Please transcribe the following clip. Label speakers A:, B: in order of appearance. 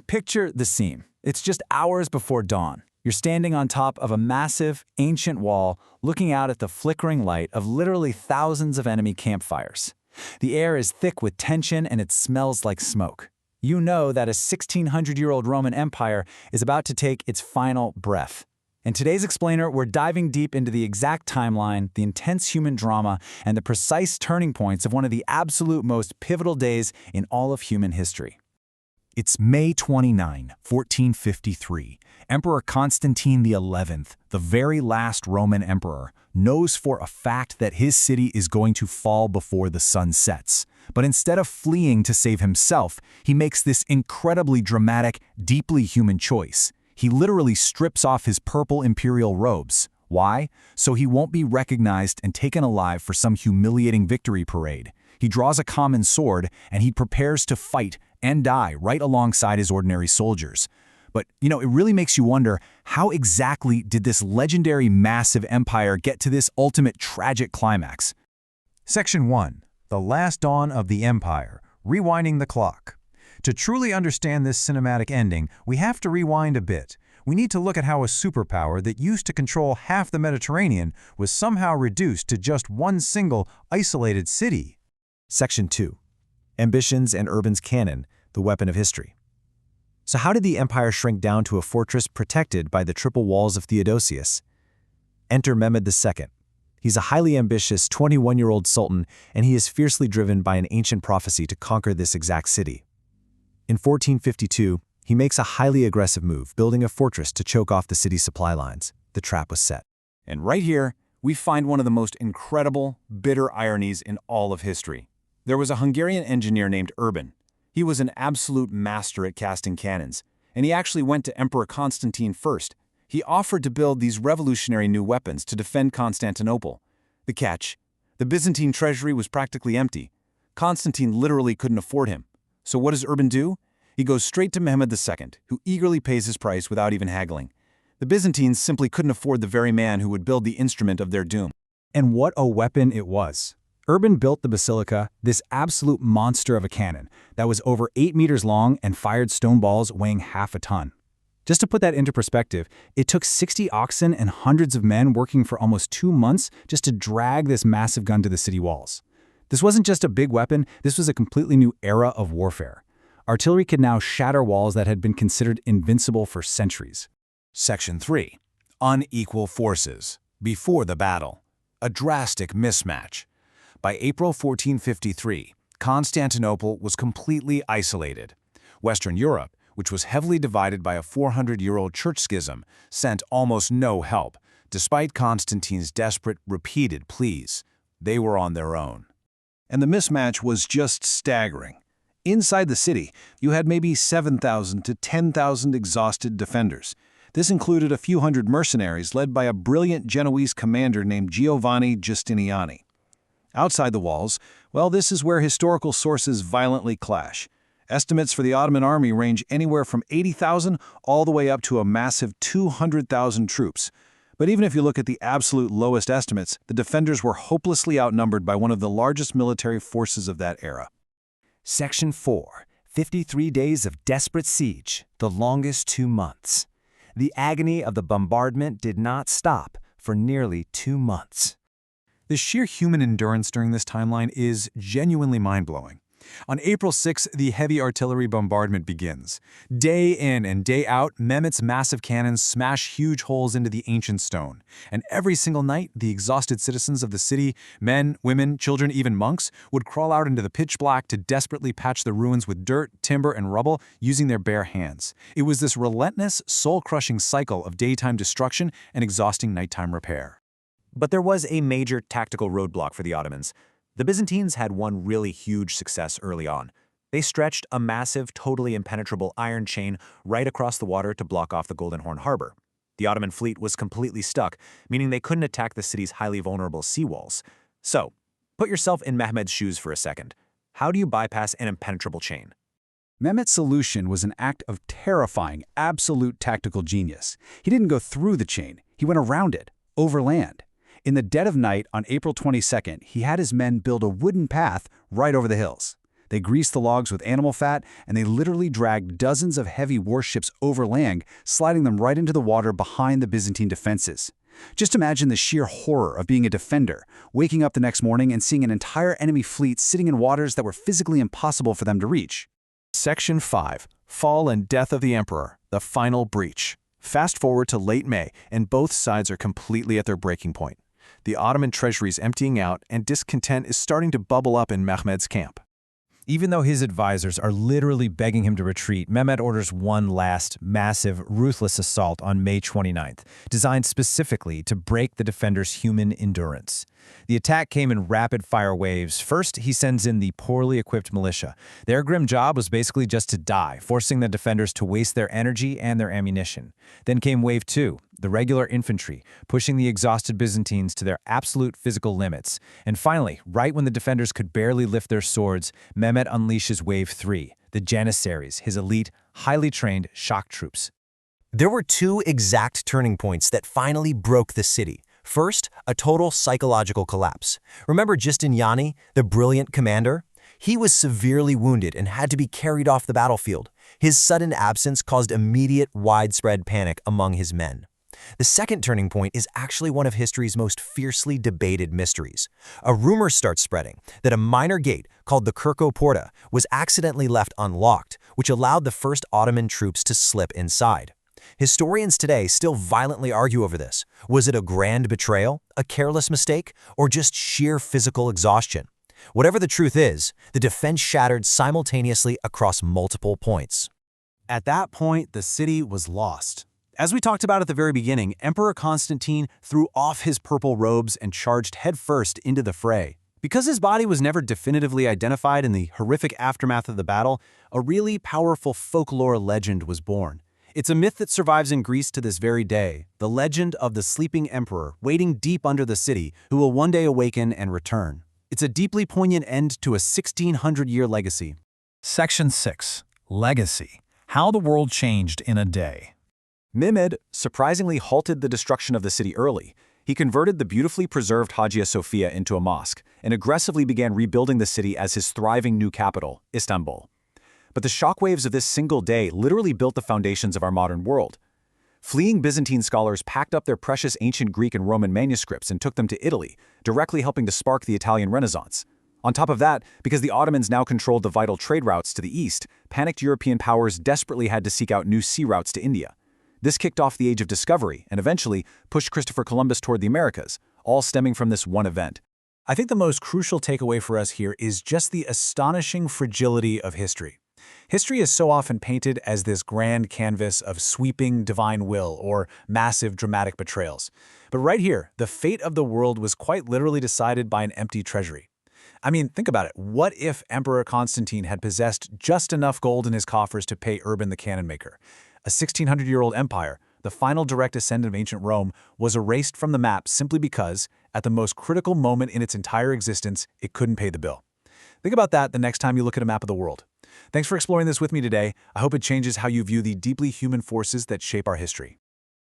A: Picture the scene. It's just hours before dawn. You're standing on top of a massive, ancient wall, looking out at the flickering light of literally thousands of enemy campfires. The air is thick with tension and it smells like smoke. You know that a 1,600-year-old Roman Empire is about to take its final breath. In today's Explainer, we're diving deep into the exact timeline, the intense human drama, and the precise turning points of one of the absolute most pivotal days in all of human history.
B: It's May 29, 1453. Emperor Constantine XI, the very last Roman emperor, knows for a fact that his city is going to fall before the sun sets. But instead of fleeing to save himself, he makes this incredibly dramatic, deeply human choice. He literally strips off his purple imperial robes. Why? So he won't be recognized and taken alive for some humiliating victory parade. He draws a common sword and he prepares to fight and die right alongside his ordinary soldiers. But, it really makes you wonder, how exactly did this legendary massive empire get to this ultimate tragic climax?
C: Section 1. The Last Dawn of the Empire, Rewinding the Clock. To truly understand this cinematic ending, we have to rewind a bit. We need to look at how a superpower that used to control half the Mediterranean was somehow reduced to just one single, isolated city.
D: Section 2. Ambitions and Urban's Cannon, the Weapon of History. So how did the empire shrink down to a fortress protected by the triple walls of Theodosius? Enter Mehmed II. He's a highly ambitious 21-year-old sultan, and he is fiercely driven by an ancient prophecy to conquer this exact city. In 1452, he makes a highly aggressive move, building a fortress to choke off the city's supply lines. The trap was set.
A: And right here, we find one of the most incredible, bitter ironies in all of history. There was a Hungarian engineer named Urban. He was an absolute master at casting cannons, and he actually went to Emperor Constantine I. He offered to build these revolutionary new weapons to defend Constantinople. The catch: the Byzantine treasury was practically empty. Constantine literally couldn't afford him. So what does Urban do? He goes straight to Mehmed II, who eagerly pays his price without even haggling. The Byzantines simply couldn't afford the very man who would build the instrument of their doom.
B: And what a weapon it was. Urban built the basilica, this absolute monster of a cannon that was over 8 meters long and fired stone balls weighing half a ton. Just to put that into perspective, it took 60 oxen and hundreds of men working for almost 2 months just to drag this massive gun to the city walls. This wasn't just a big weapon, this was a completely new era of warfare. Artillery could now shatter walls that had been considered invincible for centuries.
E: Section 3. Unequal forces. Before the battle. A drastic mismatch. By April 1453, Constantinople was completely isolated. Western Europe, which was heavily divided by a 400-year-old church schism, sent almost no help, despite Constantine's desperate, repeated pleas. They were on their own.
F: And the mismatch was just staggering. Inside the city, you had maybe 7,000 to 10,000 exhausted defenders. This included a few hundred mercenaries led by a brilliant Genoese commander named Giovanni Giustiniani. Outside the walls, well, this is where historical sources violently clash. Estimates for the Ottoman army range anywhere from 80,000 all the way up to a massive 200,000 troops. But even if you look at the absolute lowest estimates, the defenders were hopelessly outnumbered by one of the largest military forces of that era.
D: Section 4. 53 days of desperate siege, the longest 2 months. The agony of the bombardment did not stop for nearly 2 months.
C: The sheer human endurance during this timeline is genuinely mind-blowing. On April 6, the heavy artillery bombardment begins. Day in and day out, Mehmet's massive cannons smash huge holes into the ancient stone. And every single night, the exhausted citizens of the city, men, women, children, even monks, would crawl out into the pitch black to desperately patch the ruins with dirt, timber, and rubble using their bare hands. It was this relentless, soul-crushing cycle of daytime destruction and exhausting nighttime repair.
D: But there was a major tactical roadblock for the Ottomans. The Byzantines had one really huge success early on. They stretched a massive, totally impenetrable iron chain right across the water to block off the Golden Horn Harbor. The Ottoman fleet was completely stuck, meaning they couldn't attack the city's highly vulnerable seawalls. So, put yourself in Mehmed's shoes for a second. How do you bypass an impenetrable chain?
B: Mehmet's solution was an act of terrifying, absolute tactical genius. He didn't go through the chain, he went around it, overland. In the dead of night on April 22nd, he had his men build a wooden path right over the hills.
F: They greased the logs with animal fat, and they literally dragged dozens of heavy warships overland, sliding them right into the water behind the Byzantine defenses. Just imagine the sheer horror of being a defender, waking up the next morning and seeing an entire enemy fleet sitting in waters that were physically impossible for them to reach.
C: Section 5. Fall and Death of the Emperor, the Final Breach. Fast forward to late May, and both sides are completely at their breaking point. The Ottoman treasury is emptying out, and discontent is starting to bubble up in Mehmed's camp.
D: Even though his advisors are literally begging him to retreat, Mehmed orders one last, massive, ruthless assault on May 29th, designed specifically to break the defenders' human endurance. The attack came in rapid-fire waves. First, he sends in the poorly equipped militia. Their grim job was basically just to die, forcing the defenders to waste their energy and their ammunition. Then came Wave 2, the regular infantry, pushing the exhausted Byzantines to their absolute physical limits. And finally, right when the defenders could barely lift their swords, Mehmed unleashes Wave 3, the Janissaries, his elite, highly trained shock troops.
G: There were two exact turning points that finally broke the city. First, a total psychological collapse. Remember Giustiniani, the brilliant commander? He was severely wounded and had to be carried off the battlefield. His sudden absence caused immediate, widespread panic among his men. The second turning point is actually one of history's most fiercely debated mysteries. A rumor starts spreading that a minor gate called the Kirko Porta was accidentally left unlocked, which allowed the first Ottoman troops to slip inside. Historians today still violently argue over this. Was it a grand betrayal, a careless mistake, or just sheer physical exhaustion? Whatever the truth is, the defense shattered simultaneously across multiple points.
C: At that point, the city was lost. As we talked about at the very beginning, Emperor Constantine threw off his purple robes and charged headfirst into the fray. Because his body was never definitively identified in the horrific aftermath of the battle, a really powerful folklore legend was born. It's a myth that survives in Greece to this very day, the legend of the sleeping emperor waiting deep under the city who will one day awaken and return. It's a deeply poignant end to a 1,600-year legacy.
B: Section 6. Legacy. How the world changed in a day.
A: Mehmed surprisingly halted the destruction of the city early. He converted the beautifully preserved Hagia Sophia into a mosque and aggressively began rebuilding the city as his thriving new capital, Istanbul. But the shockwaves of this single day literally built the foundations of our modern world. Fleeing Byzantine scholars packed up their precious ancient Greek and Roman manuscripts and took them to Italy, directly helping to spark the Italian Renaissance. On top of that, because the Ottomans now controlled the vital trade routes to the east, panicked European powers desperately had to seek out new sea routes to India. This kicked off the Age of Discovery and eventually pushed Christopher Columbus toward the Americas, all stemming from this one event.
C: I think the most crucial takeaway for us here is just the astonishing fragility of history. History is so often painted as this grand canvas of sweeping divine will or massive dramatic betrayals. But right here, the fate of the world was quite literally decided by an empty treasury. I mean, think about it. What if Emperor Constantine had possessed just enough gold in his coffers to pay Urban the cannon maker? A 1,600-year-old empire, the final direct descendant of ancient Rome, was erased from the map simply because, at the most critical moment in its entire existence, it couldn't pay the bill. Think about that the next time you look at a map of the world. Thanks for exploring this with me today. I hope it changes how you view the deeply human forces that shape our history.